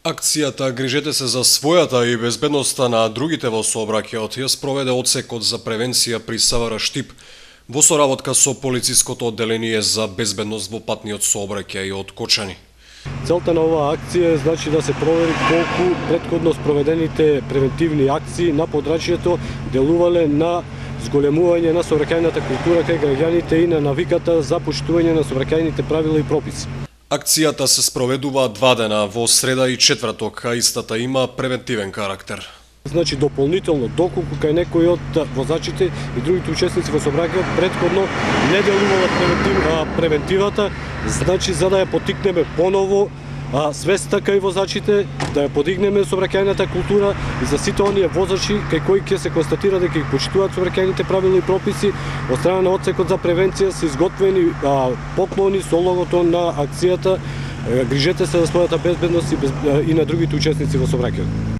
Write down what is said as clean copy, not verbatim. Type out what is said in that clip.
Акцијата "Грижете се за својата и безбедноста на другите во сообраќајот" ја спроведе одсекот за превенција при СВР Штип во соработка со полициското одделение за безбедност во патниот сообраќај од Кочани. Целта на оваа акција е да се провери колку претходно спроведените превентивни акции на подрачјето делувале на зголемување на сообраќајната култура кај граѓаните и на навиката за поштување на сообраќајните правила и прописи. Акцијата се спроведува 2 дена во среда и четврток, а истата има превентивен карактер. Дополнително, доколку кај некој од возачите и другите учесници во сообраќајот претходно не делувалат превентивата, за да ја потикнеме поново свеста кај возачите, да ја подигнеме сообраќајната култура и за сите оние возачи кај кои ќе се констатира дека ги почитуваат сообраќајните правила и прописи. Од страна на одсекот за превенција се изготвени поклони со логото на акцијата "Грижете се за својата безбедност и на другите учесници во сообраќајот".